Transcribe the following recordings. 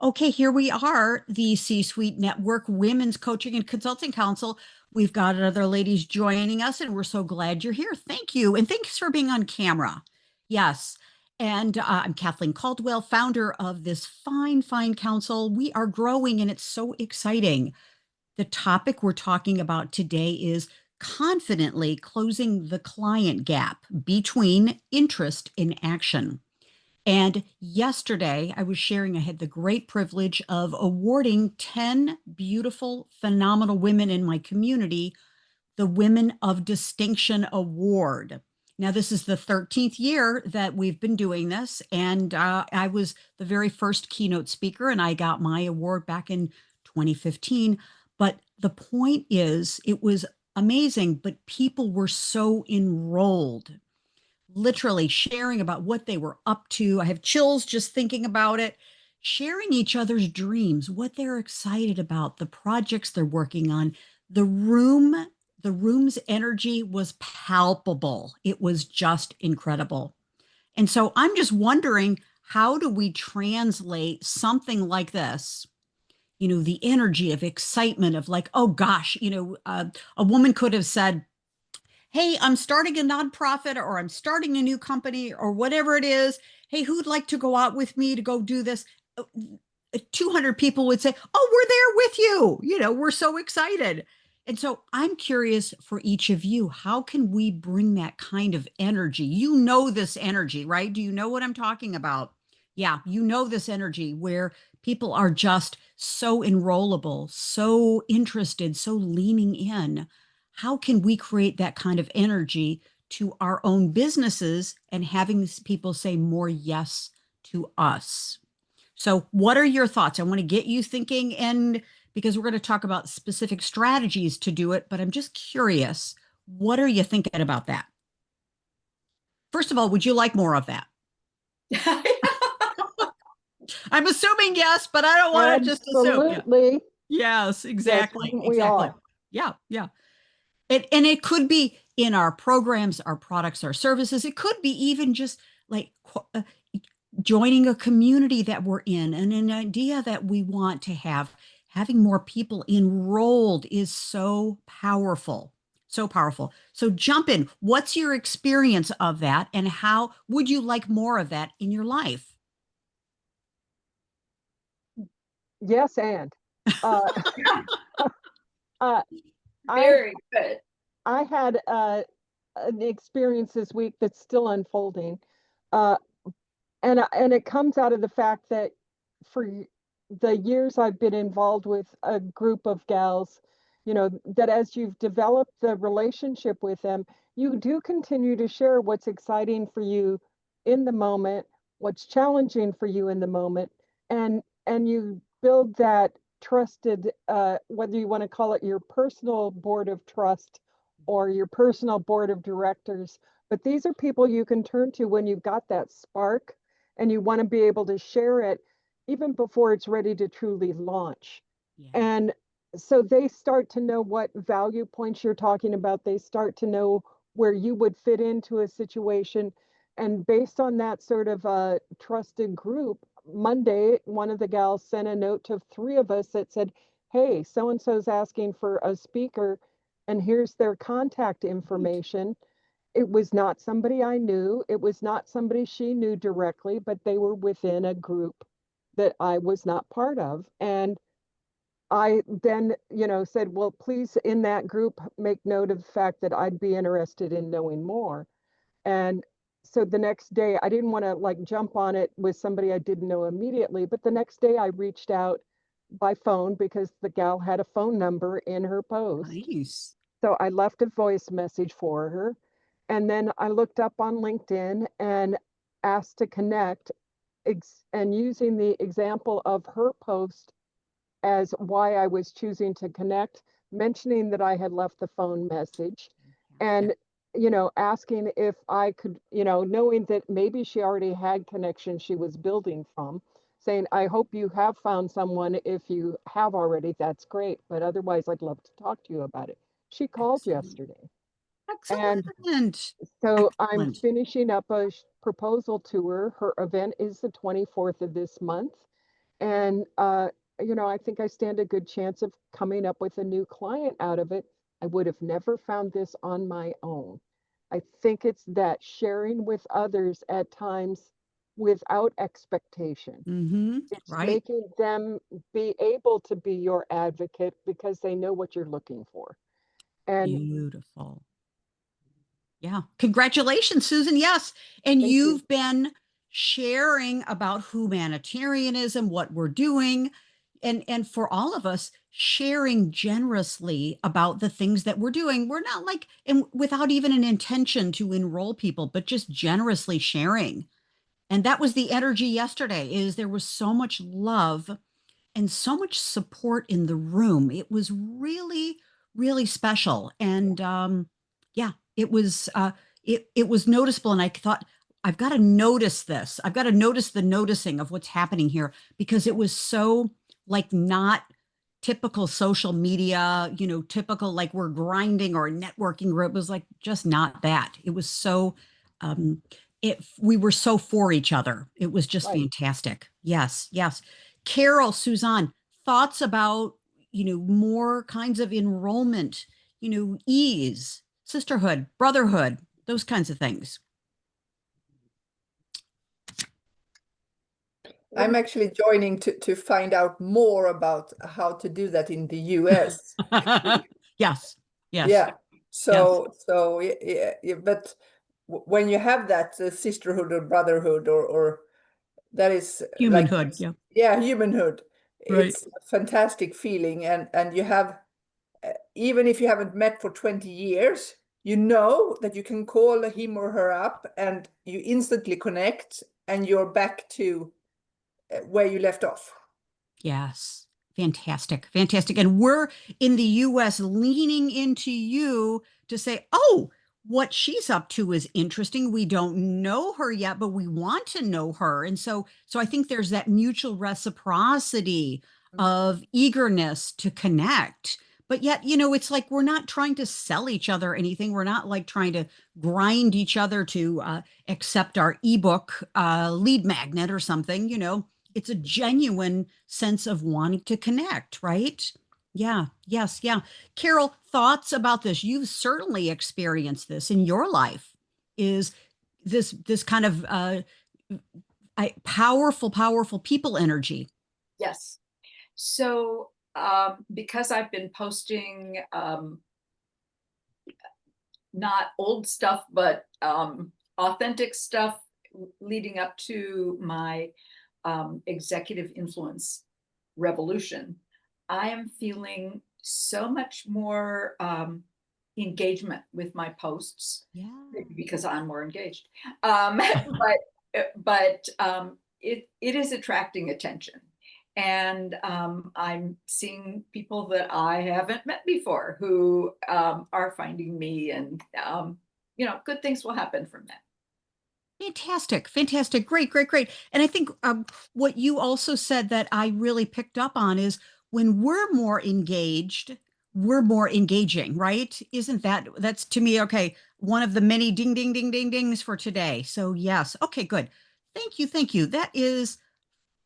Okay, here we are, the C-Suite Network Women's Coaching and Consulting Council. We've got other ladies joining us, and we're so glad you're here. Thank you. And thanks for being on camera. Yes. And I'm Kathleen Caldwell, founder of this fine, fine council. We are growing, and it's so exciting. The topic we're talking about today is confidently closing the client gap between interest and action. And yesterday, I was sharing, I had the great privilege of awarding 10 beautiful, phenomenal women in my community the Women of Distinction Award. Now, this is the 13th year that we've been doing this, and I was the very first keynote speaker, and I got my award back in 2015. But the point is, it was amazing, but people were so enrolled, literally sharing about what they were up to. I have chills just thinking about it, sharing each other's dreams, what they're excited about, the projects they're working on. The room, the room's energy was palpable. It was just incredible. And so I'm just wondering, how do we translate something like this? The energy of excitement of like, oh gosh, a woman could have said, hey, I'm starting a nonprofit or I'm starting a new company or whatever it is. Hey, who'd like to go out with me to go do this? 200 people would say, oh, we're there with you. We're so excited. And so I'm curious for each of you, how can we bring that kind of energy? You know this energy, right? Do you know what I'm talking about? Yeah, you know this energy where people are just so enrollable, so interested, so leaning in. How can we create that kind of energy to our own businesses and having people say more yes to us? So, what are your thoughts? I want to get you thinking, and because we're going to talk about specific strategies to do it, but I'm just curious, what are you thinking about that? First of all, would you like more of that? I'm assuming yes, but I don't want to just assume. Yeah. Absolutely. Yes, Yes, exactly. wouldn't we Exactly. all? Yeah. Yeah. And it could be in our programs, our products, our services. It could be even just like joining a community that we're in and an idea that we want to have. Having more people enrolled is so powerful. So powerful. So jump in. What's your experience of that, and how would you like more of that in your life? Yes, and uh, uh, I Very good. I had an experience this week that's still unfolding, uh, and it comes out of the fact that for the years I've been involved with a group of gals, that as you've developed the relationship with them, you do continue to share what's exciting for you in the moment, what's challenging for you in the moment, and you build that trusted, whether you want to call it your personal board of trust or your personal board of directors. But these are people you can turn to when you've got that spark and you want to be able to share it even before it's ready to truly launch. Yeah. And so they start to know what value points you're talking about. They start to know where you would fit into a situation. And based on that sort of trusted group, Monday, one of the gals sent a note to three of us that said, hey, so and so's asking for a speaker, and here's their contact Right. information. It was not somebody I knew. It was not somebody she knew directly, but they were within a group that I was not part of. And I then, said, well, please, in that group, make note of the fact that I'd be interested in knowing more. And so the next day, I didn't want to like jump on it with somebody I didn't know immediately, but the next day I reached out by phone because the gal had a phone number in her post. Nice. So I left a voice message for her. And then I looked up on LinkedIn and asked to connect, and using the example of her post as why I was choosing to connect, mentioning that I had left the phone message Fantastic. and asking if I could, knowing that maybe she already had connections she was building from, saying, I hope you have found someone. If you have already, that's great. But otherwise, I'd love to talk to you about it. She called Excellent. yesterday. And Excellent. so I'm Excellent. finishing up a proposal to her. Her event is the 24th of this month. And, I think I stand a good chance of coming up with a new client out of it. I would have never found this on my own. I think it's that sharing with others at times without expectation. Mm-hmm. It's Right. making them be able to be your advocate because they know what you're looking for. And Beautiful. Yeah. Congratulations, Susan. Yes. And thank you. you've been sharing about humanitarianism, what we're doing, and for all of us, sharing generously about the things that we're doing. We're not like, and without even an intention to enroll people, but just generously sharing. And that was the energy yesterday, is there was so much love and so much support in the room. It was really, really special. And yeah, it was noticeable. And I thought, I've got to notice this. I've got to notice the noticing of what's happening here, because it was so like not typical social media, typical like we're grinding or networking group. It was like just not that. It was so um we were so for each other. It was just Right. fantastic. Yes, yes. Carol, Suzanne, thoughts about, more kinds of enrollment, ease, sisterhood, brotherhood, those kinds of things. What I'm do actually joining to find out more about how to do that in the US, actually. Yes, yes, Yeah. yes. Yeah, but when you have that sisterhood or brotherhood or that is like Humanhood. this, Yeah, yeah, humanhood, right. it's a fantastic feeling. And you have, even if you haven't met for 20 years, you know that you can call him or her up and you instantly connect and you're back to where you left off. Yes. Fantastic. Fantastic. And we're in the US leaning into you to say, oh, what she's up to is interesting. We don't know her yet, but we want to know her. And so I think there's that mutual reciprocity of eagerness to connect. But yet, it's like we're not trying to sell each other anything. We're not like trying to grind each other to accept our ebook lead magnet or something. It's a genuine sense of wanting to connect, right? Yeah, yes, yeah. Carol, thoughts about this? You've certainly experienced this in your life. Is this kind of powerful, powerful people energy? Yes. So, because I've been posting not old stuff, but authentic stuff leading up to my executive influence revolution, I am feeling so much more engagement with my posts, Yeah. maybe because I'm more engaged. But it is attracting attention. And I'm seeing people that I haven't met before who are finding me, and good things will happen from that. Fantastic, fantastic, great, great, great. And I think what you also said that I really picked up on is when we're more engaged, we're more engaging, right? Isn't that's to me, okay, one of the many ding, ding, ding, ding, dings for today. So yes, okay, good. Thank you, thank you. That is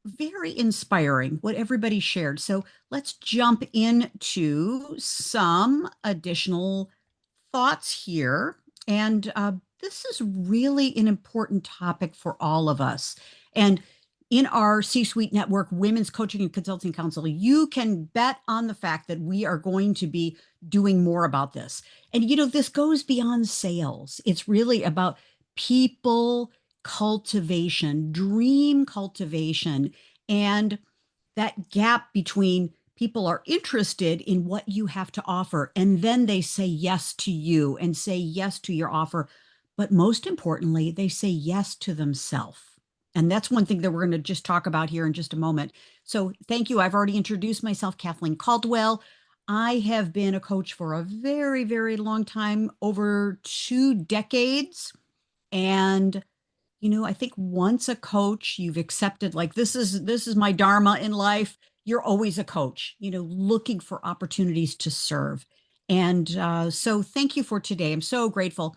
very inspiring what everybody shared. So let's jump into some additional thoughts here. And this is really an important topic for all of us. And in our C Suite Network Women's Coaching and Consulting Council, you can bet on the fact that we are going to be doing more about this. And, this goes beyond sales, it's really about people cultivation, dream cultivation, and that gap between people are interested in what you have to offer and then they say yes to you and say yes to your offer, but most importantly they say yes to themselves. And that's one thing that we're going to just talk about here in just a moment. So thank you. I've already introduced myself, Kathleen Caldwell. I have been a coach for a very, very long time, over 2 decades. And I think once a coach, you've accepted like this is my dharma in life. You're always a coach, looking for opportunities to serve. And so thank you for today. I'm so grateful.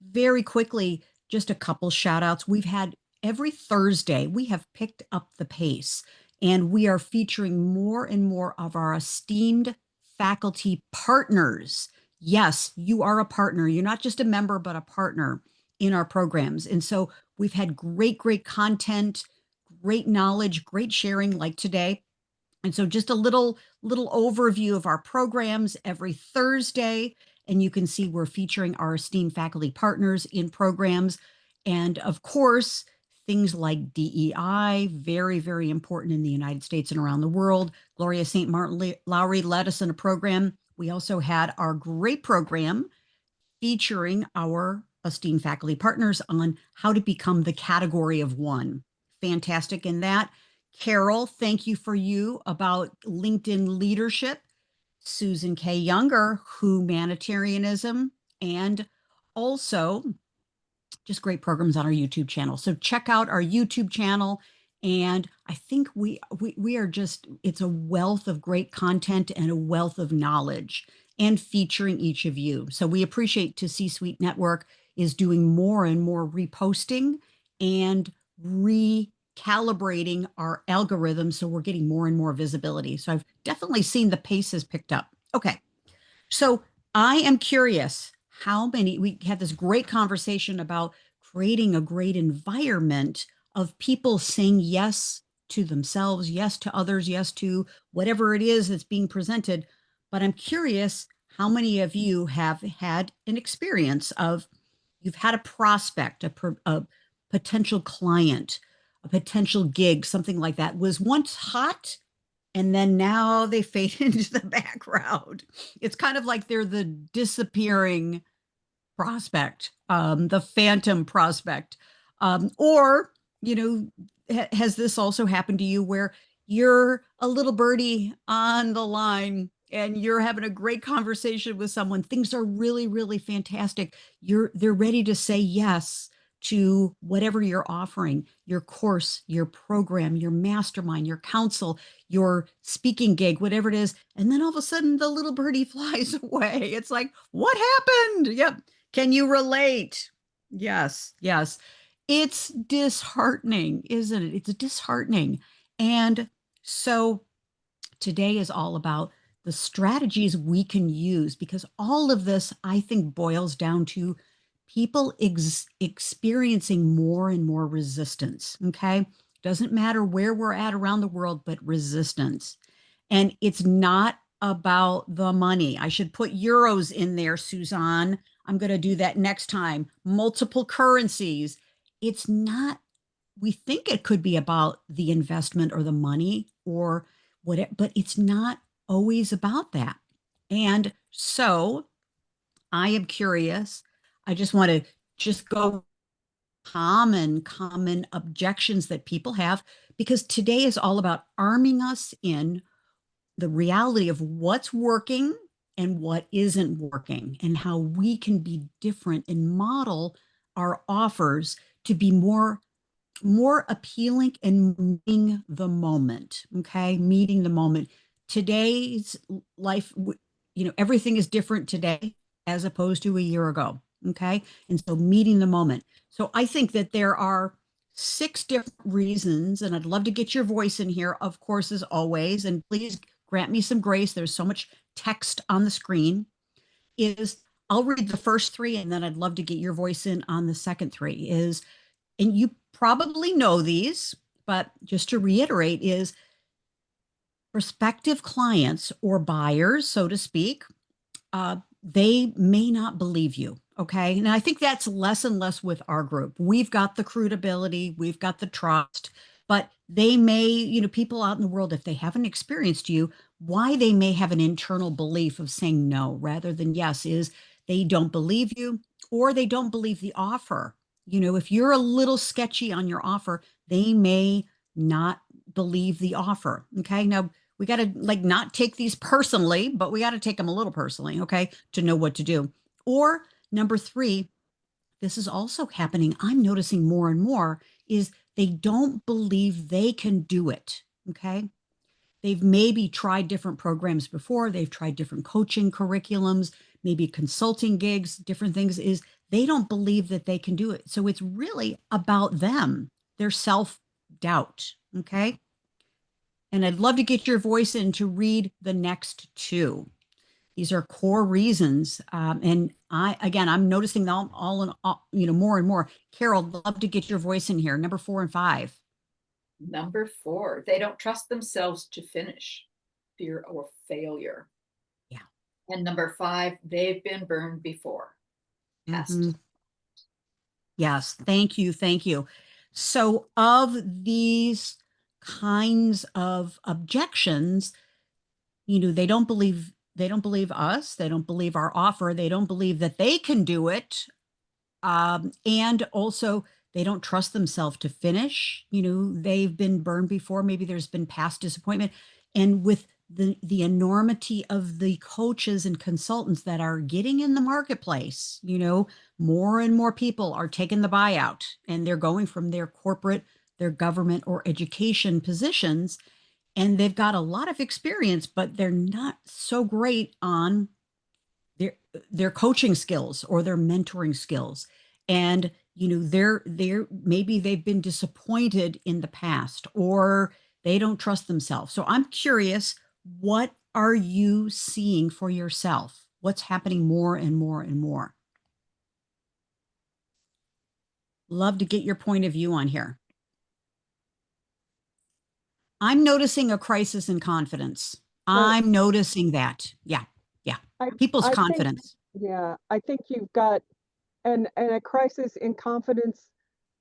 Very quickly, just a couple shout outs. We've had every Thursday, we have picked up the pace. And we are featuring more and more of our esteemed faculty partners. Yes, you are a partner. You're not just a member, but a partner in our programs. And so we've had great content, great knowledge, great sharing like today. And so just a little overview of our programs every Thursday. And you can see we're featuring our esteemed faculty partners in programs. And of course, things like DEI, very important in the United States and around the world. Gloria St. Martin Lowry led us in a program. We also had our great program featuring our esteemed faculty partners on how to become the category of one. Fantastic in that. Carol, thank you for you about LinkedIn leadership. Susan K. Younger, humanitarianism, and also just great programs on our YouTube channel. So check out our YouTube channel. And I think we are just, it's a wealth of great content and a wealth of knowledge and featuring each of you. So we appreciate to C-Suite Network is doing more and more reposting and recalibrating our algorithms. So we're getting more and more visibility. So I've definitely seen the pace has picked up. Okay. So I am curious how many, we had this great conversation about creating a great environment of people saying yes to themselves, yes to others, yes to whatever it is that's being presented. But I'm curious how many of you have had an experience of you've had a prospect, a potential client, a potential gig, something like that was once hot and then now they fade into the background. It's kind of like they're the disappearing prospect, the phantom prospect. Or, you know, has this also happened to you where you're a little birdie on the line and you're having a great conversation with someone, things are really fantastic. They're ready to say yes to whatever you're offering, your course, your program, your mastermind, your counsel, your speaking gig, whatever it is. And then all of a sudden the little birdie flies away. It's like, what happened? Yep. Can you relate? Yes. It's disheartening, isn't it? It's disheartening. And so today is all about the strategies we can use because all of this, I think, boils down to people experiencing more and more resistance. Okay. Doesn't matter where we're at around the world, but resistance. And it's not about the money. I should put euros in there, Suzanne. I'm going to do that next time. Multiple currencies. It's not, we think it could be about the investment or the money or whatever, but it's not always about that. And so I am curious. I just want to just go common objections that people have because today is all about arming us in the reality of what's working and what isn't working and how we can be different and model our offers to be more appealing and meeting the moment. Okay. Meeting the moment. Today's life, you know, everything is different today as opposed to a year ago. Okay. And so meeting the moment. So I think that there are 6 different reasons, and I'd love to get your voice in here, of course, as always. And please grant me some grace. There's so much text on the screen. I'll read the first 3, and then I'd love to get your voice in on the second 3 and you probably know these, but just to reiterate is prospective clients or buyers, so to speak, they may not believe you. Okay. And I think that's less and less with our group. We've got the credibility, we've got the trust, but they may, you know, people out in the world, if they haven't experienced you, why they may have an internal belief of saying no rather than yes is they don't believe you or they don't believe the offer. You know, if you're a little sketchy on your offer, they may not believe the offer. Okay. Now, we got to like not take these personally, but we got to take them a little personally, okay, to know what to do. Or number 3, this is also happening. I'm noticing more and more is they don't believe they can do it. Okay. They've maybe tried different programs before. They've tried different coaching curriculums, maybe consulting gigs, different things is they don't believe that they can do it. So it's really about them, their self-doubt. Okay. And I'd love to get your voice in to read the next two. These are core reasons. And I'm noticing them all in all, more and more. Carol, love to get your voice in here. Number 4 and 5. Number 4, they don't trust themselves to finish, fear or failure. Yeah. And number 5, they've been burned before. Mhm. Yes. Thank you. Thank you. So of these kinds of objections, they don't believe us. They don't believe our offer. They don't believe that they can do it. And also they don't trust themselves to finish. They've been burned before. Maybe there's been past disappointment. And with the enormity of the coaches and consultants that are getting in the marketplace, more and more people are taking the buyout and they're going from their corporate, their government or education positions, and they've got a lot of experience, but they're not so great on their coaching skills or their mentoring skills. And they're maybe they've been disappointed in the past, or they don't trust themselves. So I'm curious, what are you seeing for yourself? What's happening more and more and more? Love to get your point of view on here. I'm noticing a crisis in confidence. I'm noticing that. Yeah. Yeah. People's I think, confidence. yeah, I think you've got and a crisis in confidence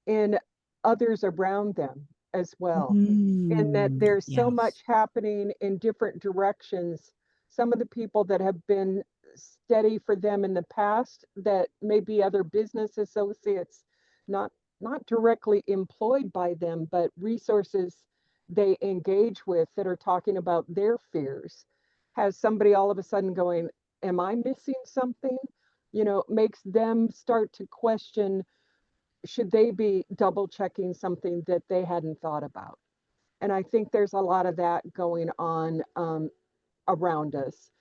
in others around them as well. In that there's so Yes. much happening in different directions. Some of the people that have been steady for them in the past, that may be other business associates, not not directly employed by them, but resources they engage with that are talking about their fears. Has somebody all of a sudden going, am I missing something? Makes them start to question, should they be double checking something that they hadn't thought about? And I think there's a lot of that going on around us.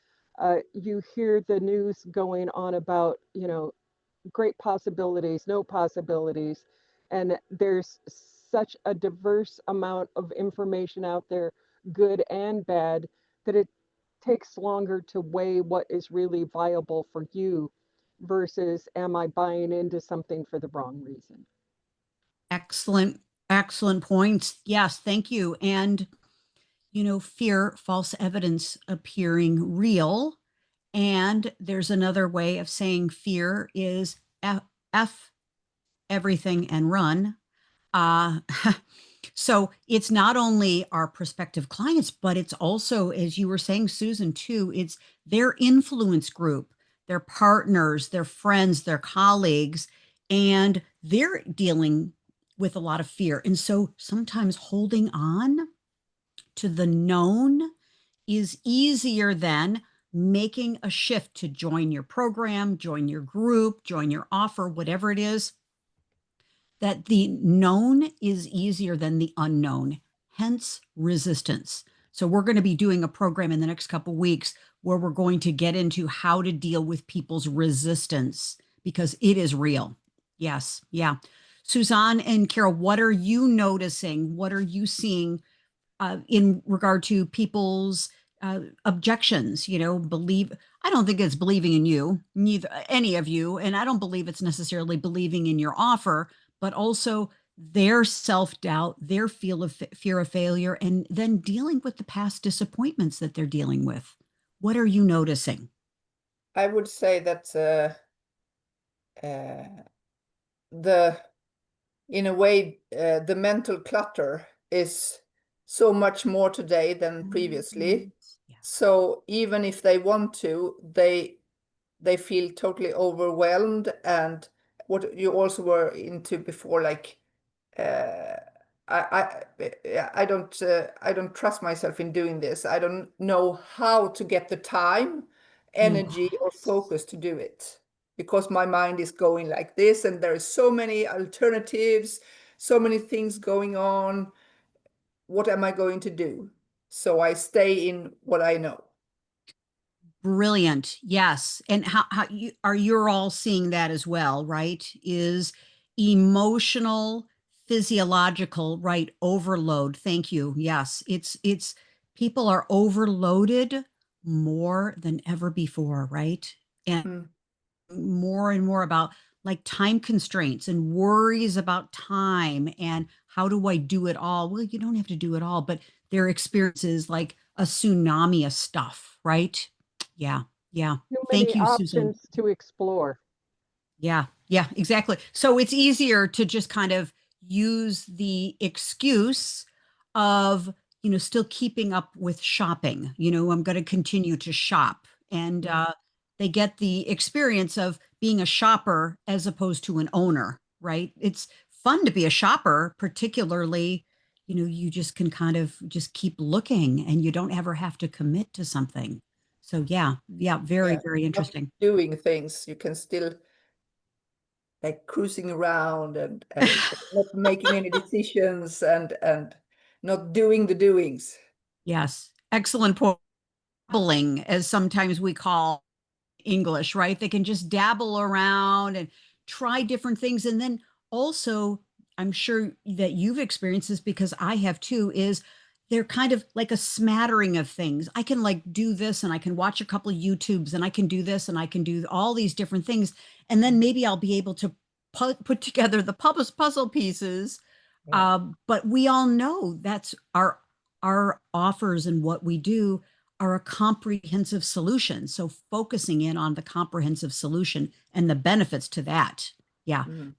You hear the news going on about, great possibilities, no possibilities. And there's such a diverse amount of information out there, good and bad, that it takes longer to weigh what is really viable for you versus am I buying into something for the wrong reason? Excellent, excellent points. Yes, thank you. And, fear, false evidence appearing real. And there's another way of saying fear is F everything and run. Uh, so it's not only our prospective clients, but it's also, as you were saying, Susan, too, it's their influence group, their partners, their friends, their colleagues, and they're dealing with a lot of fear. And so sometimes holding on to the known is easier than making a shift to join your program, join your group, join your offer, whatever it is. That the known is easier than the unknown, hence resistance. So we're going to be doing a program in the next couple of weeks where we're going to get into how to deal with people's resistance because it is real. Yes. Yeah. Suzanne and Carol, what are you noticing? What are you seeing in regard to people's objections? I don't think it's believing in you, neither any of you, and I don't believe it's necessarily believing in your offer, but also their self-doubt, their feel of fear of failure, and then dealing with the past disappointments that they're dealing with. What are you noticing? I would say that uh, the in a way the mental clutter is so much more today than previously. Yeah. So even if they want to, they feel totally overwhelmed. And what you also were into before, like uh, I don't trust myself in doing this. I don't know how to get the time, energy, or focus to do it because my mind is going like this, and there is so many alternatives, so many things going on. What am I going to do? So I stay in what I know. Brilliant. Yes. And how you're all seeing that as well, right? Is emotional physiological, right? Overload. Thank you. Yes. It's people are overloaded more than ever before, right? And Mm. more and more about like time constraints and worries about time and how do I do it all? Well, you don't have to do it all, but their experiences like a tsunami of stuff, right? Yeah. Yeah. Too Thank many you, Susan. options to explore. Yeah, yeah, exactly. So it's easier to just kind of use the excuse of, still keeping up with shopping. I'm going to continue to shop. And they get the experience of being a shopper as opposed to an owner, right? It's fun to be a shopper, particularly, you just can kind of just keep looking and you don't ever have to commit to something. So yeah, yeah, very, Yeah, very not interesting. doing things. You can still like cruising around and not making any decisions and not doing the doings. Yes, excellent point. Dabbling, as sometimes we call English, right? They can just dabble around and try different things. And then also, I'm sure that you've experienced this because I have too, is they're kind of like a smattering of things. I can like do this and I can watch a couple of YouTubes and I can do this and I can do all these different things. And then maybe I'll be able to put together the puzzle pieces. Yeah. But we all know that's our offers and what we do are a comprehensive solution. So focusing in on the comprehensive solution and the benefits to that. Yeah. Mm.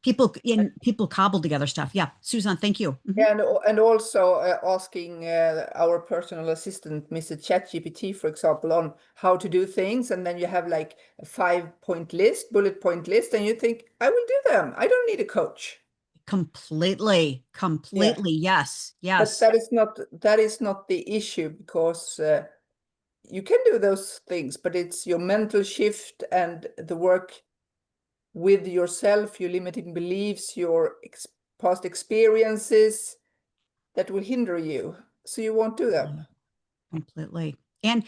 People cobble together stuff. Yeah. Susan, thank you. Mhm. And also asking our personal assistant, Mr. ChatGPT, for example, on how to do things, and then you have like a 5-point list, bullet point list, and you think, I will do them. I don't need a coach. Completely. Yeah, Yes. but Yes. that is not the issue because you can do those things, but it's your mental shift and the work with yourself, your limiting beliefs, your past experiences that will hinder you. So you won't do them. Completely. And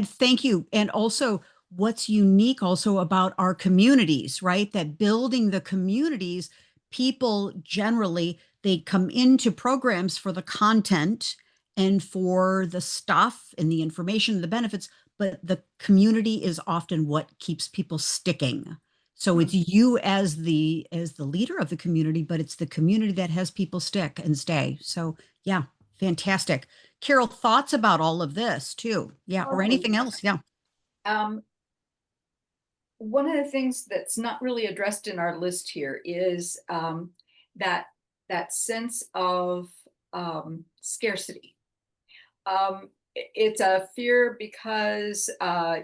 thank you. And also what's unique also about our communities, right? That building the communities, people generally they come into programs for the content and for the stuff and the information, the benefits, but the community is often what keeps people sticking. So it's you as the leader of the community, but it's the community that has people stick and stay. So yeah, fantastic. Carol, thoughts about all of this too? Yeah, or Oh, anything else? Yeah. Um, one of the things that's not really addressed in our list here is that that sense of scarcity. It's a fear because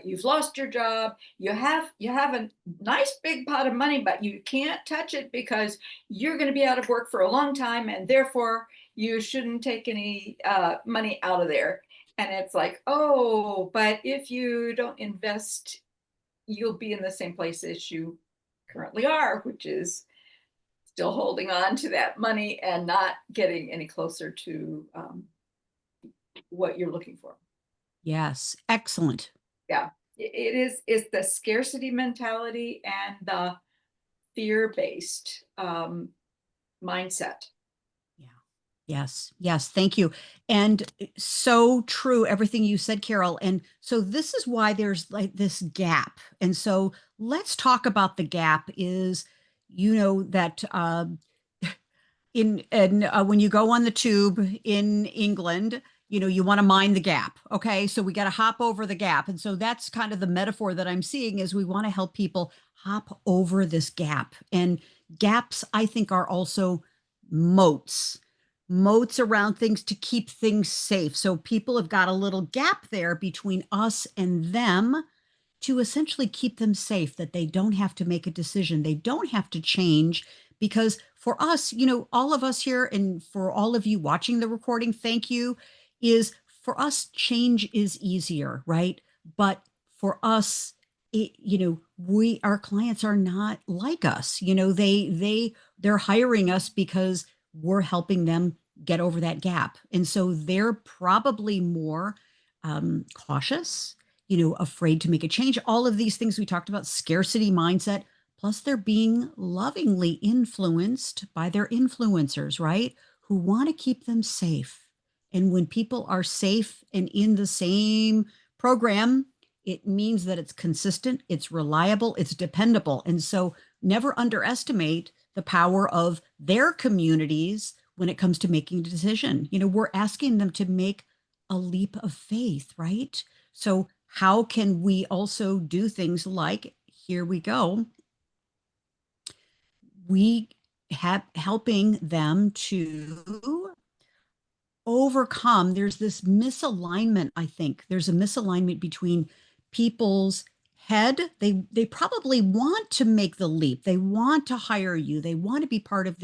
you've lost your job. You have a nice big pot of money, but you can't touch it because you're going to be out of work for a long time, and therefore you shouldn't take any money out of there. And it's like, oh, but if you don't invest, you'll be in the same place as you currently are, which is still holding on to that money and not getting any closer to what you're looking for. Yes. Excellent. Yeah, it is. It's the scarcity mentality and the fear-based mindset. Yeah. Yes. Yes. Thank you. And so true, everything you said, Carol. And so this is why there's like this gap. And so let's talk about the gap is, that when you go on the tube in England, you want to mind the gap. Okay. So we got to hop over the gap. And so that's kind of the metaphor that I'm seeing is we want to help people hop over this gap. And gaps, I think, are also moats, moats around things to keep things safe. So people have got a little gap there between us and them to essentially keep them safe, that they don't have to make a decision. They don't have to change because for us, all of us here and for all of you watching the recording, thank you, is for us, change is easier, right? But for us, our clients are not like us. They're hiring us because we're helping them get over that gap. And so they're probably more cautious, afraid to make a change. All of these things we talked about, scarcity mindset, Plus, they're being lovingly influenced by their influencers, right? Who want to keep them safe. And when people are safe and in the same program, it means that it's consistent, it's reliable, it's dependable. And so never underestimate the power of their communities when it comes to making a decision. We're asking them to make a leap of faith, right? So how can we also do things like, here we go, we have helping them to overcome, there's this misalignment. I think there's a misalignment between people's head. They probably want to make the leap, they want to hire you, they want to be part of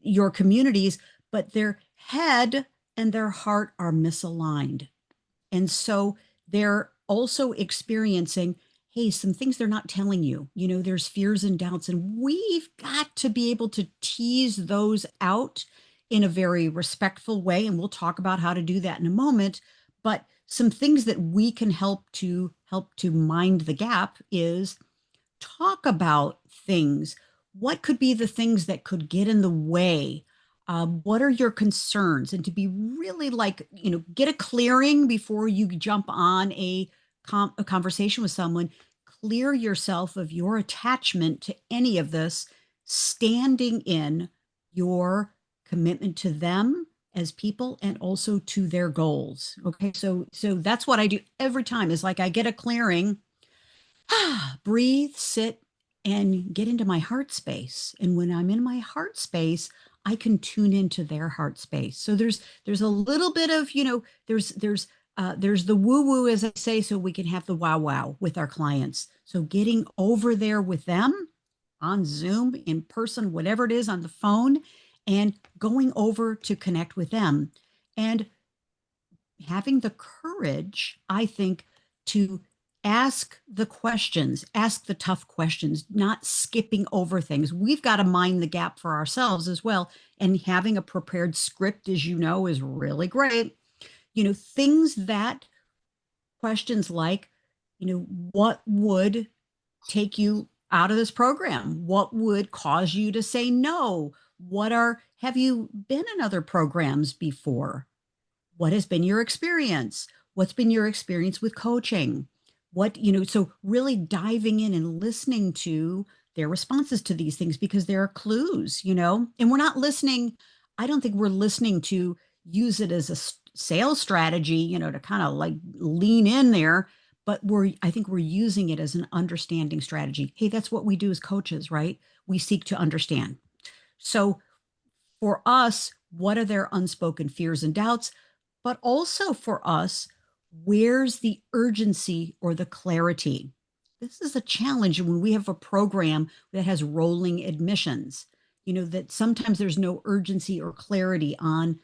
your communities, but their head and their heart are misaligned. And so they're also experiencing, hey, some things they're not telling you. There's fears and doubts, and we've got to be able to tease those out in a very respectful way. And we'll talk about how to do that in a moment. But some things that we can help to mind the gap is talk about things. What could be the things that could get in the way? What are your concerns? And to be really like, get a clearing before you jump on a conversation with someone. Clear yourself of your attachment to any of this, standing in your commitment to them as people and also to their goals. Okay. So that's what I do every time, is like I get a clearing, breathe, sit, and get into my heart space. And when I'm in my heart space, I can tune into their heart space. So there's a little bit of, there's the woo woo, as I say, so we can have the wow wow with our clients. So getting over there with them on Zoom, in person, whatever it is, on the phone, and going over to connect with them, and having the courage, I think, to ask the questions, ask the tough questions, not skipping over things. We've got to mind the gap for ourselves as well. And having a prepared script, as you know, is really great. Things that questions like, what would take you out of this program? What would cause you to say no? Have you been in other programs before? What has been your experience? What's been your experience with coaching? So really diving in and listening to their responses to these things, because there are clues, and we're not listening. I don't think we're listening to use it as a sales strategy, to kind of like lean in there, but I think we're using it as an understanding strategy. Hey, that's what we do as coaches, right? We seek to understand. So for us, what are their unspoken fears and doubts? But also for us, where's the urgency or the clarity? This is a challenge when we have a program that has rolling admissions, that sometimes there's no urgency or clarity on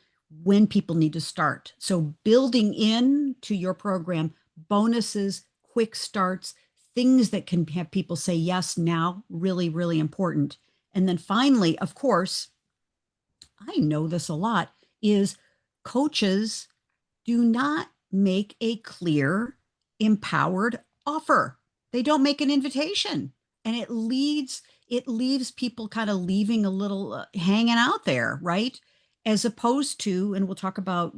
when people need to start. So building in to your program bonuses, quick starts, things that can have people say yes now, really, really important. And then finally, of course, I know this a lot, is coaches do not make a clear, empowered offer. They don't make an invitation. And it leaves people kind of leaving a little hanging out there, right? As opposed to, and we'll talk about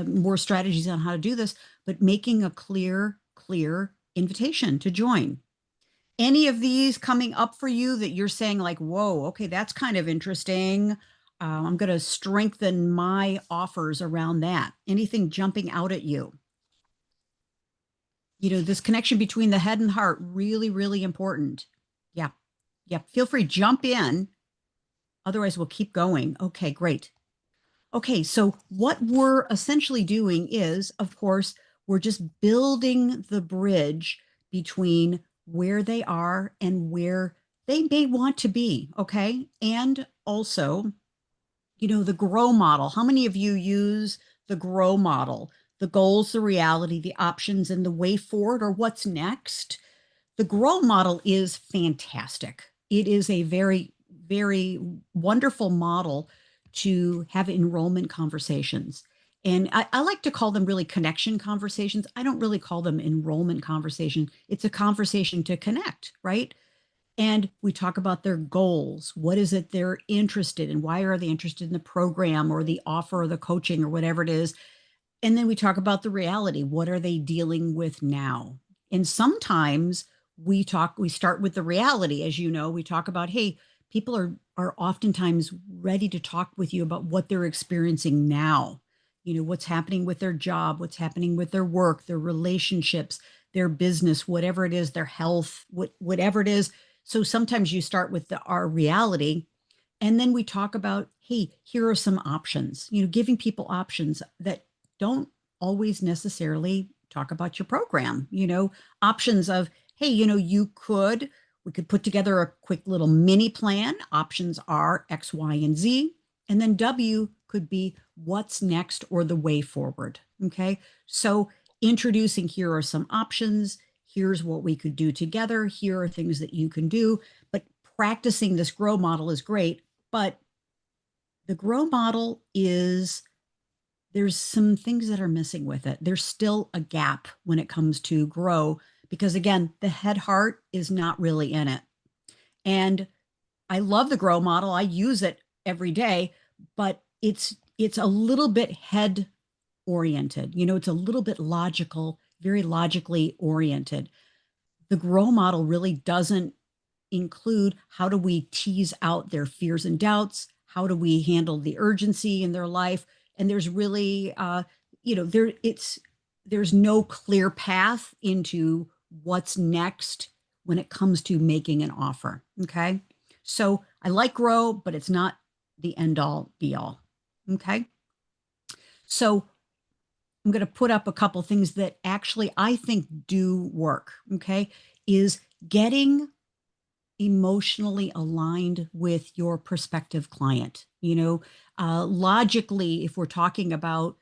more strategies on how to do this, but making a clear invitation to join. Any of these coming up for you that you're saying like, whoa, okay, that's kind of interesting. I'm going to strengthen my offers around that. Anything jumping out at you? This connection between the head and heart, really, really important. Yeah. Yeah. Feel free, jump in. Otherwise, we'll keep going. Okay, great. Okay, so what we're essentially doing is, of course, we're just building the bridge between where they are and where they may want to be. Okay. And also, the grow model. How many of you use the grow model? The goals, the reality, the options, and the way forward, or what's next? The grow model is fantastic. It is a very, very wonderful model to have enrollment conversations. And I like to call them really connection conversations. I don't really call them enrollment conversation. It's a conversation to connect, right? And we talk about their goals. What is it they're interested in? Why are they interested in the program or the offer or the coaching or whatever it is? And then we talk about the reality. What are they dealing with now? And sometimes we start with the reality. As you know, we talk about, hey, people are oftentimes ready to talk with you about what they're experiencing now. You know, what's happening with their job, what's happening with their work, their relationships, their business, whatever it is, their health, whatever it is. So sometimes you start with our reality, and then we talk about, hey, here are some options, you know, giving people options that don't always necessarily talk about your program, you know, options of, hey, you know, we could put together a quick little mini plan. Options are X, Y, and Z. And then W could be what's next or the way forward. Okay. So introducing, here are some options. Here's what we could do together. Here are things that you can do. But practicing this grow model is great. But the grow model there's some things that are missing with it. There's still a gap when it comes to grow, because again, the head heart is not really in it. And I love the grow model. I use it every day, but it's a little bit head oriented. You know, it's a little bit logical, very logically oriented. The grow model really doesn't include, how do we tease out their fears and doubts? How do we handle the urgency in their life? And there's really, you know, there's no clear path into what's next when it comes to making an offer. Okay. So I like grow, but it's not the end all be all. Okay. So I'm going to put up a couple things that actually I think do work. Okay. Is getting emotionally aligned with your prospective client. You know, logically, if we're talking about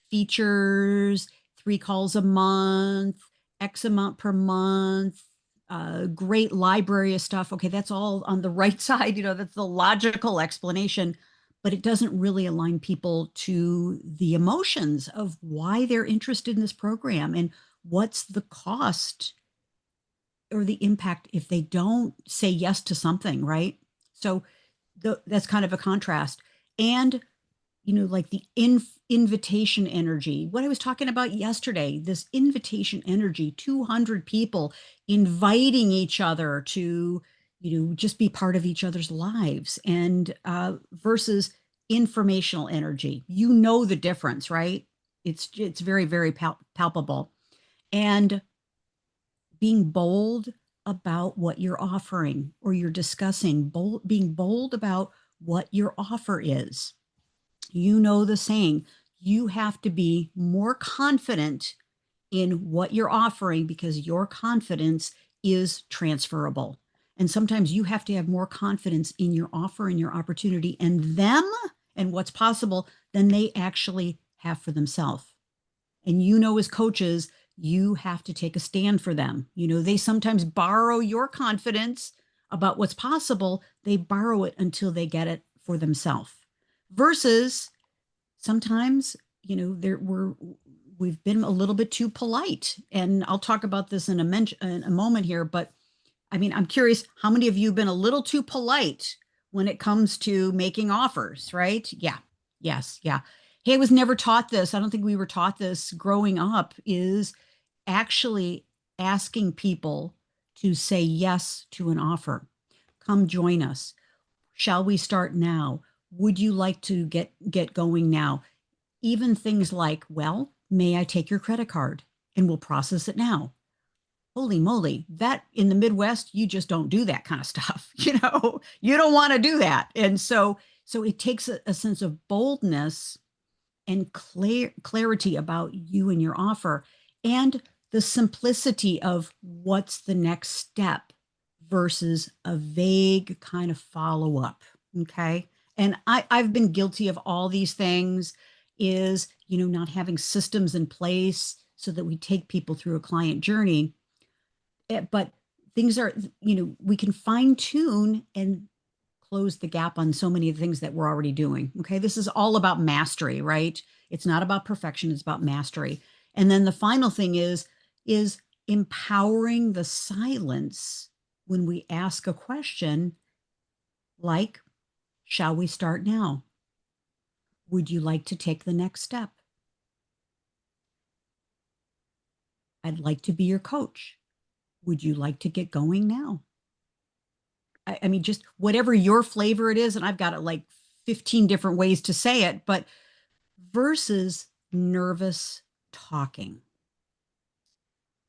features, 3 calls a month, X amount per month, great library of stuff. Okay, that's all on the right side. You know, that's the logical explanation, but it doesn't really align people to the emotions of why they're interested in this program and what's the cost or the impact if they don't say yes to something, right? So that's kind of a contrast. And, you know, like the invitation energy, what I was talking about yesterday, this invitation energy, 200 people inviting each other to, you know, just be part of each other's lives, and versus informational energy. You know the difference, right? It's very, very palpable. And being bold about what you're offering or you're discussing, being bold about what your offer is. You know the saying, you have to be more confident in what you're offering because your confidence is transferable. And sometimes you have to have more confidence in your offer and your opportunity and them and what's possible than they actually have for themselves. And you know, as coaches, you have to take a stand for them. You know, they sometimes borrow your confidence about what's possible. They borrow it until they get it for themselves. Versus sometimes, you know, we've been a little bit too polite. And I'll talk about this in a moment here, but I mean, I'm curious, how many of you have been a little too polite when it comes to making offers, right? Yeah. Yes. Yeah. Hey, I was never taught this. I don't think we were taught this growing up, is actually asking people to say yes to an offer. Come join us. Shall we start now? Would you like to get going now? Even things like, well, may I take your credit card and we'll process it now? Holy moly, that in the Midwest, you just don't do that kind of stuff. You know, you don't want to do that. And so it takes a sense of boldness and clarity about you and your offer, and the simplicity of what's the next step versus a vague kind of follow up. Okay. And I've been guilty of all these things, is, you know, not having systems in place so that we take people through a client journey. But things are, you know, we can fine tune and close the gap on so many of the things that we're already doing. Okay. This is all about mastery, right? It's not about perfection. It's about mastery. And then the final thing is empowering the silence when we ask a question like, shall we start now? Would you like to take the next step? I'd like to be your coach. Would you like to get going now? I mean, just whatever your flavor it is. And I've got it like 15 different ways to say it, but versus nervous talking.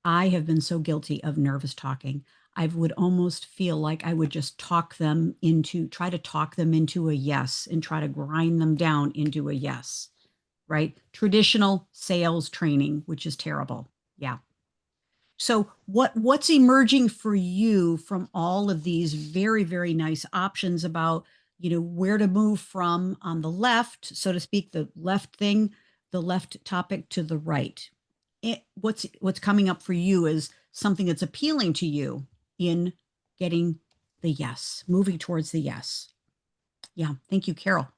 I have been so guilty of nervous talking. I would almost feel like I would just try to talk them into a yes and try to grind them down into a yes, right? Traditional sales training, which is terrible. Yeah. So what's emerging for you from all of these very, very nice options about, where to move from on the left, so to speak, the left topic to the right? What's coming up for you is something that's appealing to you in getting the yes, moving towards the yes. Yeah. Thank you, Carol.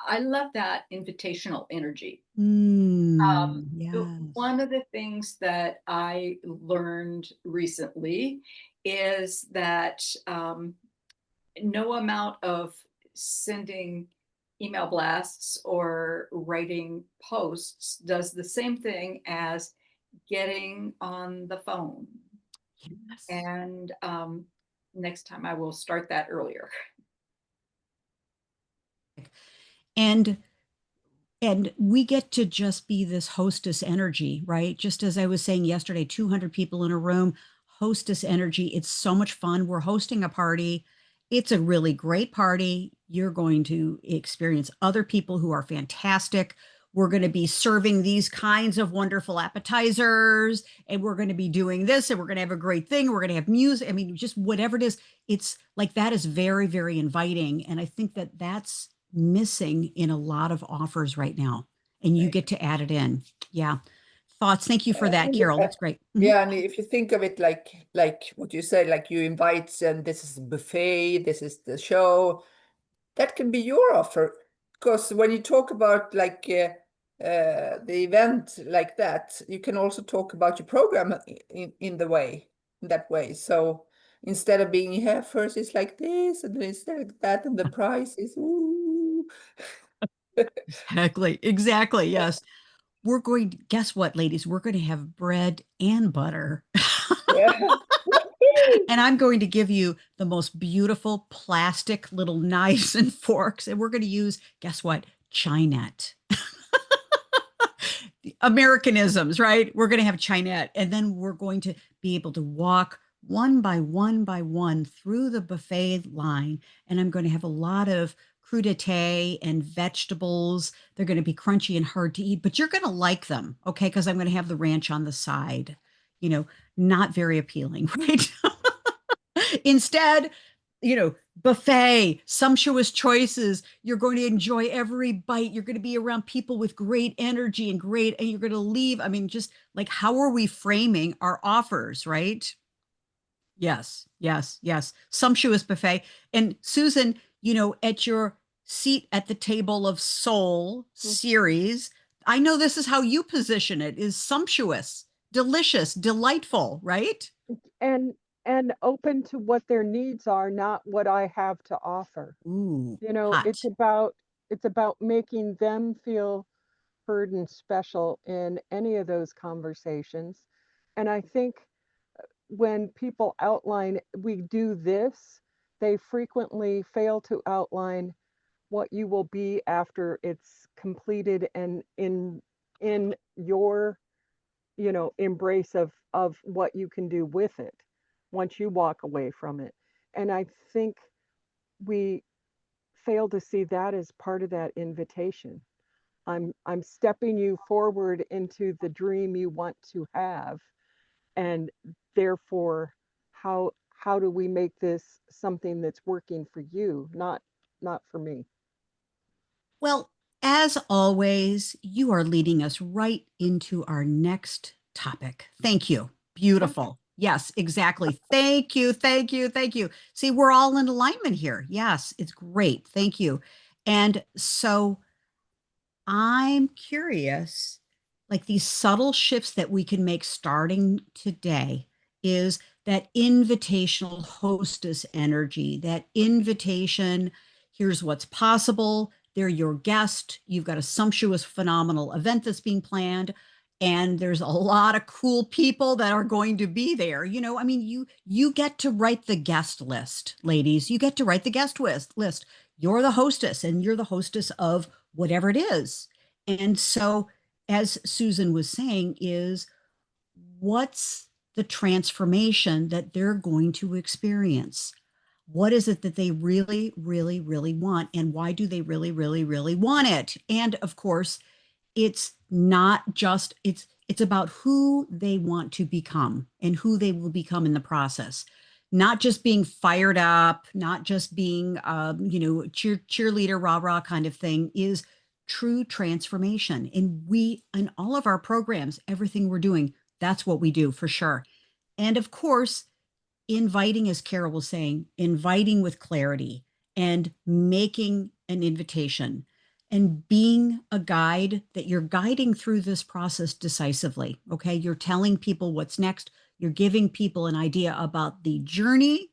I love that invitational energy. Yes. One of the things that I learned recently is that no amount of sending email blasts or writing posts does the same thing as getting on the phone. Yes. And next time I will start that earlier. And we get to just be this hostess energy, right? Just as I was saying yesterday, 200 people in a room, hostess energy. It's so much fun. We're hosting a party. It's a really great party. You're going to experience other people who are fantastic. We're going to be serving these kinds of wonderful appetizers, and we're going to be doing this, and we're going to have a great thing. We're going to have music. I mean, just whatever it is, it's like that is very, very inviting. And I think that that's missing in a lot of offers right now, and you get to add it in. Yeah. Thoughts? Thank you for that, Carol. That's great. Yeah, and if you think of it like what you said, like you invite, and this is the buffet, this is the show, that can be your offer. Because when you talk about the event like that, you can also talk about your program in that way. So instead of being here first, it's like this, and then it's like that, and the price is ooh. Exactly. Yes. We're going to, guess what, ladies? We're going to have bread and butter. Yeah. And I'm going to give you the most beautiful plastic little knives and forks. And we're going to use, guess what? Chinette. Americanisms, right? We're going to have Chinette. And then we're going to be able to walk one by one by one through the buffet line. And I'm going to have a lot of crudité and vegetables. They're going to be crunchy and hard to eat, but you're going to like them, okay? Because I'm going to have the ranch on the side, not very appealing, right? Instead, buffet, sumptuous choices. You're going to enjoy every bite. You're going to be around people with great energy and you're going to leave. I mean, just like, how are we framing our offers, right? Yes, yes, yes. Sumptuous buffet. And Susan, at your seat at the table of soul series, I know this is how you position it, is sumptuous, delicious, delightful, right? And open to what their needs are, not what I have to offer. Ooh, It's hot. about making them feel heard and special in any of those conversations. And I think when people outline, we do this, they frequently fail to outline what you will be after it's completed and in your embrace of what you can do with it once you walk away from it. And I think we fail to see that as part of that invitation. I'm stepping you forward into the dream you want to have, and therefore how do we make this something that's working for you, not for me. Well, as always, you are leading us right into our next topic. Thank you. Beautiful. Yes, exactly. Thank you. Thank you. Thank you. See, we're all in alignment here. Yes, it's great. Thank you. And so I'm curious, like these subtle shifts that we can make starting today is that invitational hostess energy, that invitation, here's what's possible. They're your guest. You've got a sumptuous, phenomenal event that's being planned. And there's a lot of cool people that are going to be there. You know, I mean, you get to write the guest list, ladies. You get to write the guest list. You're the hostess, and you're the hostess of whatever it is. And so, as Susan was saying, is what's the transformation that they're going to experience? What is it that they really, really, really want? And why do they really, really, really want it? And of course, it's not just, it's about who they want to become and who they will become in the process. Not just being fired up, not just being cheerleader, rah-rah kind of thing, is true transformation. And we, in all of our programs, everything we're doing, that's what we do for sure. And of course, inviting, as Carol was saying, inviting with clarity and making an invitation and being a guide, that you're guiding through this process decisively. Okay. You're telling people what's next. You're giving people an idea about the journey,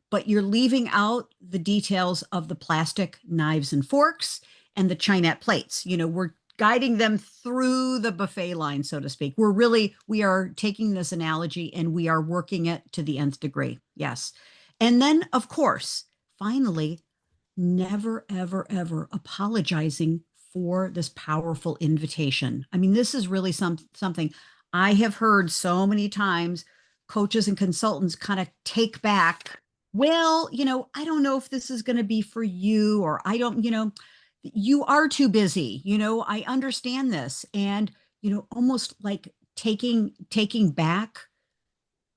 but you're leaving out the details of the plastic knives and forks and the Chinette plates. You know, we're guiding them through the buffet line, so to speak. We are taking this analogy and we are working it to the nth degree. Yes. And then, of course, finally, never, ever, ever apologizing for this powerful invitation. I mean, this is really something I have heard so many times. Coaches and consultants kind of take back, well, you know, I don't know if this is going to be for you, or I don't, you know, you are too busy. You know, I understand this. And, you know, almost like taking back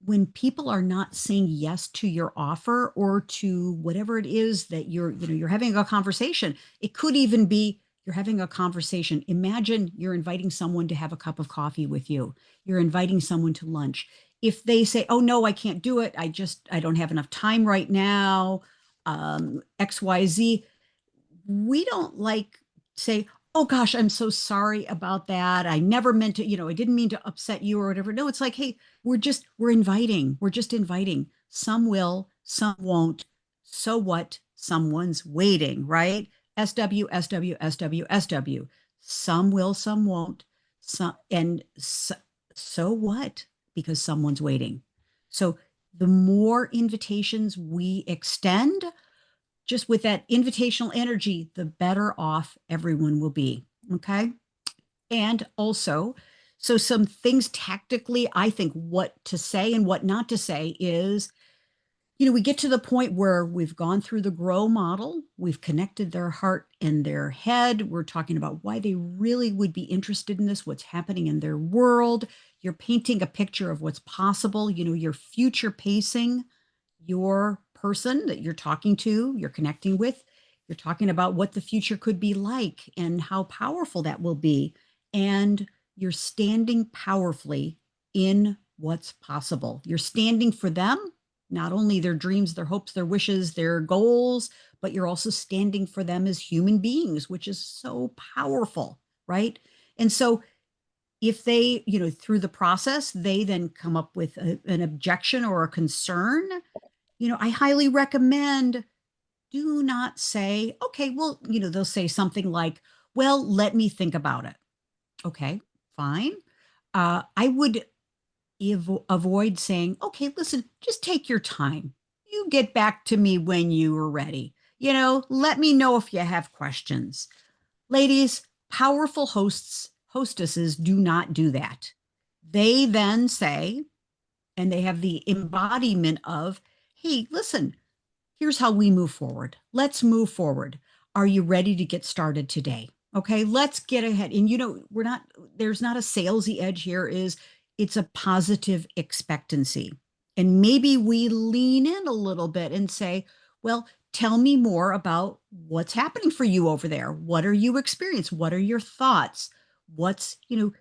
when people are not saying yes to your offer or to whatever it is that you're having a conversation. It could even be you're having a conversation. Imagine you're inviting someone to have a cup of coffee with you. You're inviting someone to lunch. If they say, oh no, I can't do it. I don't have enough time right now. XYZ, we don't like say, oh gosh, I'm so sorry about that. I never meant to, you know, I didn't mean to upset you or whatever. No, it's like, hey, we're inviting. We're just inviting. Some will, some won't. So what? Someone's waiting, right? SW, SW, SW, SW. Some will, some won't. So what? Because someone's waiting. So the more invitations we extend, just with that invitational energy, the better off everyone will be. Okay. And also, so some things tactically, I think what to say and what not to say is, you know, we get to the point where we've gone through the grow model, we've connected their heart and their head. We're talking about why they really would be interested in this, what's happening in their world. You're painting a picture of what's possible. You know, you're future pacing your person that you're talking to, you're connecting with. You're talking about what the future could be like and how powerful that will be. And you're standing powerfully in what's possible. You're standing for them, not only their dreams, their hopes, their wishes, their goals, but you're also standing for them as human beings, which is so powerful, right? And so if they, you know, through the process, they then come up with an objection or a concern, you know, I highly recommend, do not say, okay, well, you know, they'll say something like, well, let me think about it. Okay, fine. I would avoid saying, okay, listen, just take your time. You get back to me when you are ready. You know, let me know if you have questions. Ladies, powerful hostesses do not do that. They then say, and they have the embodiment of, hey, listen, here's how we move forward. Let's move forward. Are you ready to get started today? Okay, let's get ahead. And you know, there's not a salesy edge here, it's a positive expectancy. And maybe we lean in a little bit and say, well, tell me more about what's happening for you over there. What are you experiencing? What are your thoughts? What's, you know,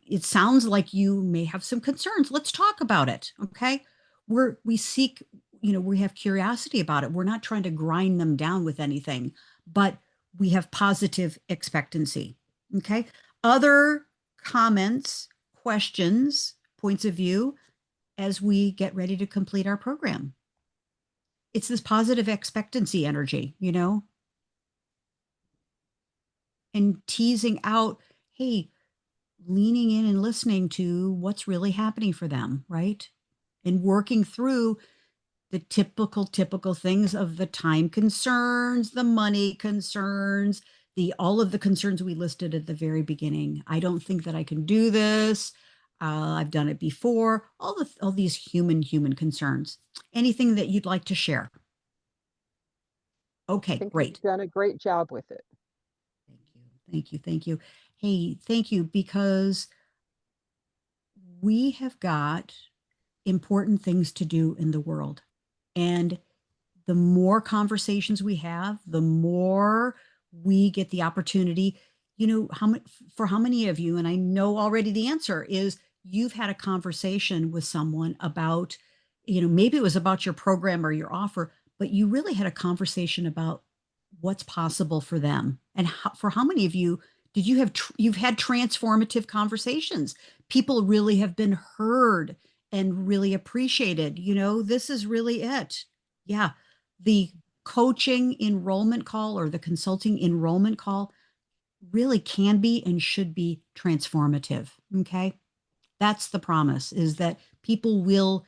it sounds like you may have some concerns. Let's talk about it. Okay. We seek, you know, we have curiosity about it. We're not trying to grind them down with anything, but we have positive expectancy. Okay. Other comments, questions, points of view, as we get ready to complete our program. It's this positive expectancy energy, you know, and teasing out, hey, leaning in and listening to what's really happening for them, right? And working through the typical things of the time concerns, the money concerns, the all of the concerns we listed at the very beginning. I don't think that I can do this. I've done it before. All these human concerns. Anything that you'd like to share? I Okay, think great. you've done a great job with it. Thank you. Hey, thank you, because we have got important things to do in the world. And the more conversations we have, the more we get the opportunity. You know, for how many of you, and I know already the answer is, you've had a conversation with someone about, you know, maybe it was about your program or your offer, but you really had a conversation about what's possible for them. And for how many of you did you have, you've had transformative conversations? People really have been heard and really appreciated. You know, this is really it. Yeah. The coaching enrollment call or the consulting enrollment call really can be and should be transformative. Okay. That's the promise, is that people will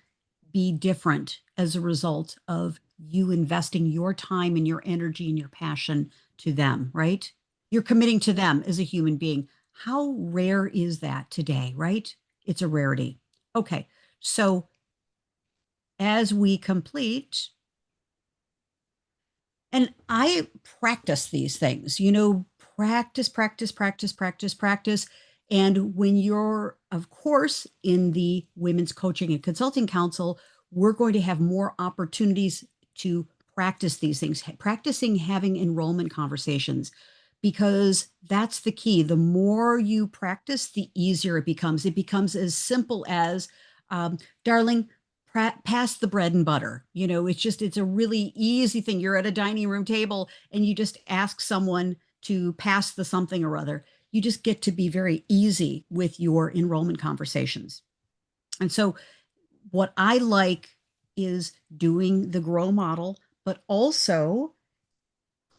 be different as a result of you investing your time and your energy and your passion to them, right? You're committing to them as a human being. How rare is that today, right? It's a rarity. Okay. So as we complete, and I practice these things, you know, practice. And when you're, of course, in the Women's Coaching and Consulting Council, we're going to have more opportunities to practice these things, practicing having enrollment conversations, because that's the key. The more you practice, the easier it becomes. It becomes as simple as, darling, pass the bread and butter. You know, it's a really easy thing. You're at a dining room table and you just ask someone to pass the something or other. You just get to be very easy with your enrollment conversations. And so what I like is doing the grow model, but also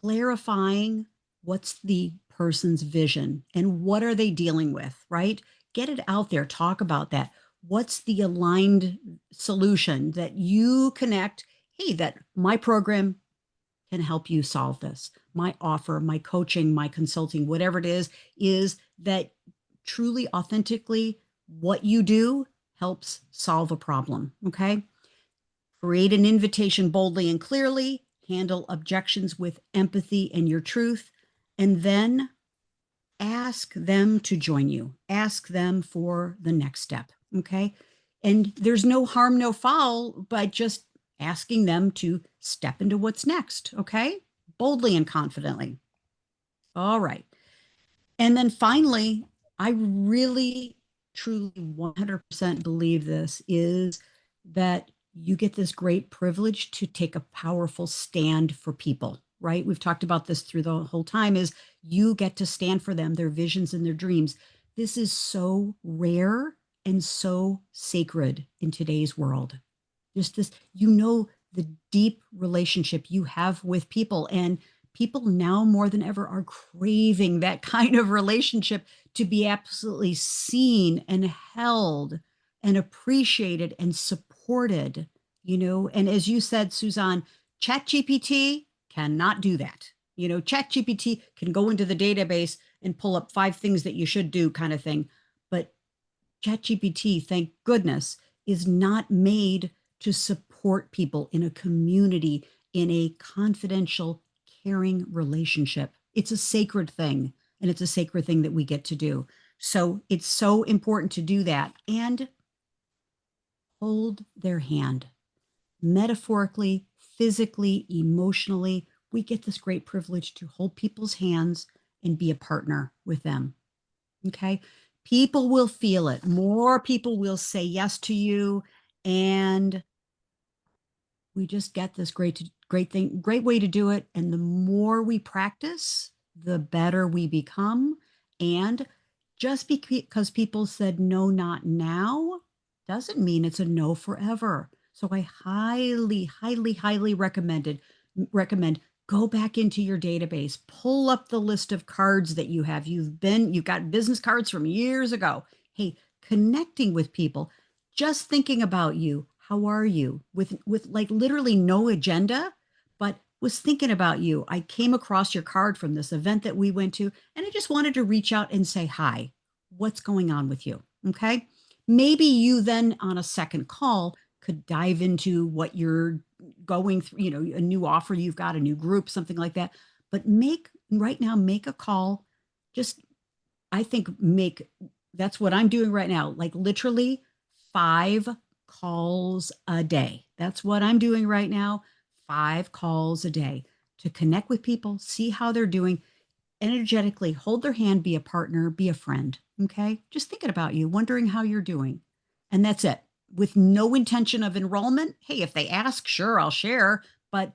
clarifying what's the person's vision and what are they dealing with, right? Get it out there, talk about that. What's the aligned solution that you connect? Hey, that my program can help you solve this. My offer, my coaching, my consulting, whatever it is that truly, authentically, what you do helps solve a problem. Okay. Create an invitation boldly and clearly, handle objections with empathy and your truth, and then ask them to join you. Ask them for the next step. Okay. And there's no harm, no foul by just asking them to step into what's next. Okay. Boldly and confidently. All right. And then finally, I really, truly 100% believe this is that you get this great privilege to take a powerful stand for people, right? We've talked about this through the whole time, is you get to stand for them, their visions and their dreams. This is so rare and so sacred in today's world. Just this, you know, the deep relationship you have with people, and people now more than ever are craving that kind of relationship, to be absolutely seen and held and appreciated and supported, you know. And as you said, Suzanne, ChatGPT cannot do that. You know, ChatGPT can go into the database and pull up 5 things that you should do, kind of thing. But ChatGPT, thank goodness, is not made to support people in a community, in a confidential, caring relationship. It's a sacred thing, and it's a sacred thing that we get to do. So it's so important to do that and hold their hand, metaphorically, physically, emotionally. We get this great privilege to hold people's hands and be a partner with them. Okay. People will feel it. More people will say yes to you. And we just get this great thing, great way to do it. And the more we practice, the better we become. And just because people said no, not now, doesn't mean it's a no forever. So I highly, highly, highly recommend go back into your database, pull up the list of cards that you have. You've got business cards from years ago. Hey, connecting with people, just thinking about you. How are you? With like literally no agenda, but was thinking about you. I came across your card from this event that we went to, and I just wanted to reach out and say hi. What's going on with you? Okay. Maybe you then on a second call could dive into what you're going through, a new offer you've got, a new group, something like that. But right now, make a call. Just, I think, that's what I'm doing right now, like literally 5 calls a day. That's what I'm doing right now. 5 calls a day to connect with people, see how they're doing, energetically hold their hand, be a partner, be a friend. Okay. Just thinking about you, wondering how you're doing. And that's it, with no intention of enrollment. Hey, if they ask, sure, I'll share, but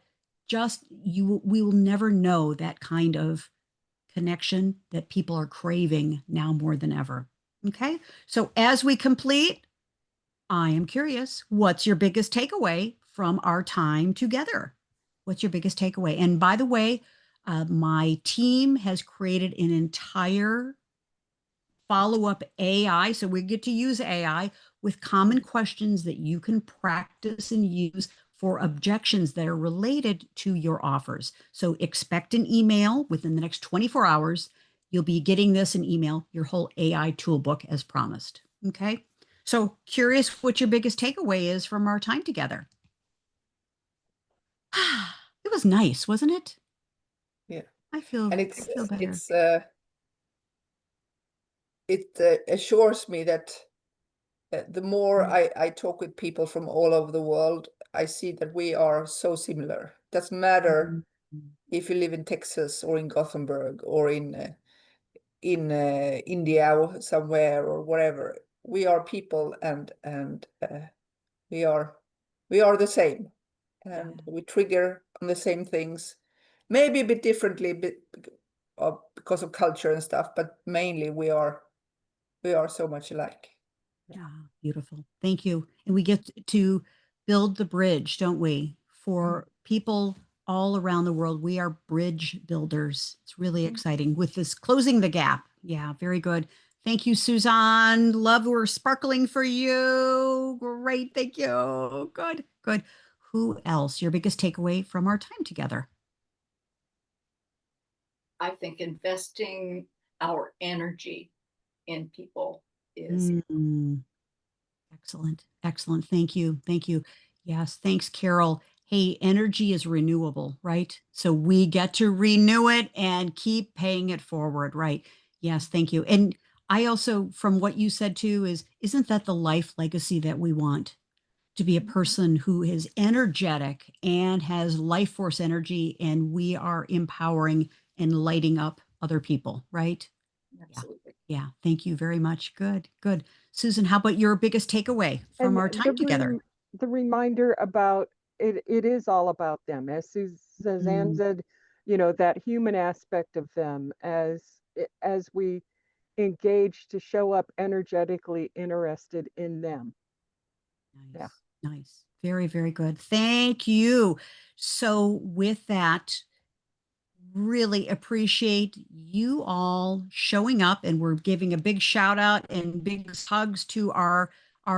we will never know that kind of connection that people are craving now more than ever. Okay. So as we complete, I am curious, what's your biggest takeaway from our time together? What's your biggest takeaway? And by the way, my team has created an entire follow-up AI. So we get to use AI with common questions that you can practice and use for objections that are related to your offers. So expect an email within the next 24 hours. You'll be getting this in email, your whole AI toolbook as promised. Okay. So curious what your biggest takeaway is from our time together. It was nice, wasn't it? Yeah. I feel And better. it assures me that the more I talk with people from all over the world, I see that we are so similar. Doesn't matter if you live in Texas or in Gothenburg or in India or somewhere or wherever. We are people, and we are the same, and we trigger on the same things, maybe a bit differently, because of culture and stuff, but mainly we are so much alike. Yeah, beautiful. Thank you. And we get to build the bridge, don't we? For people all around the world, we are bridge builders. It's really exciting with this closing the gap. Yeah, very good. Thank you, Suzanne. Love, we're sparkling for you. Great. Thank you. Good, good. Who else? Your biggest takeaway from our time together? I think investing our energy in people is Excellent. Excellent. Thank you. Thank you. Yes. Thanks, Carol. Hey, energy is renewable, right? So we get to renew it and keep paying it forward, right? Yes. Thank you. And I also, from what you said too, isn't that the life legacy that we want? To be a person who is energetic and has life force energy, and we are empowering and lighting up other people, right? absolutely. Yeah. Thank you very much. Good, good. Susan, how about your biggest takeaway from And our time together? the reminder about it is all about them, as Suzanne said, that human aspect of them as we engage to show up energetically interested in them. Nice, Yeah. nice. Very, very good. Thank you. So with that, really appreciate you all showing up, and we're giving a big shout out and big hugs to our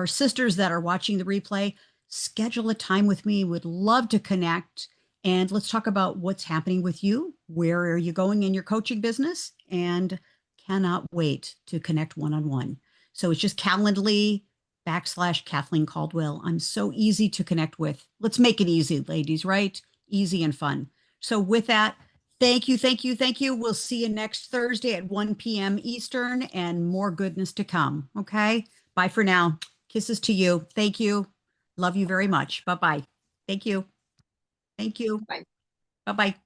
sisters that are watching the replay. Schedule a time with me. Would love to connect, and let's talk about what's happening with you. Where are you going in your coaching business? And cannot wait to connect one-on-one. So it's just Calendly/Kathleen Caldwell. I'm so easy to connect with. Let's make it easy, ladies, right? Easy and fun. So with that, thank you, thank you, thank you. We'll see you next Thursday at 1 p.m. Eastern, and more goodness to come. Okay. Bye for now. Kisses to you. Thank you. Love you very much. Bye-bye. Thank you. Thank you. Bye. Bye-bye.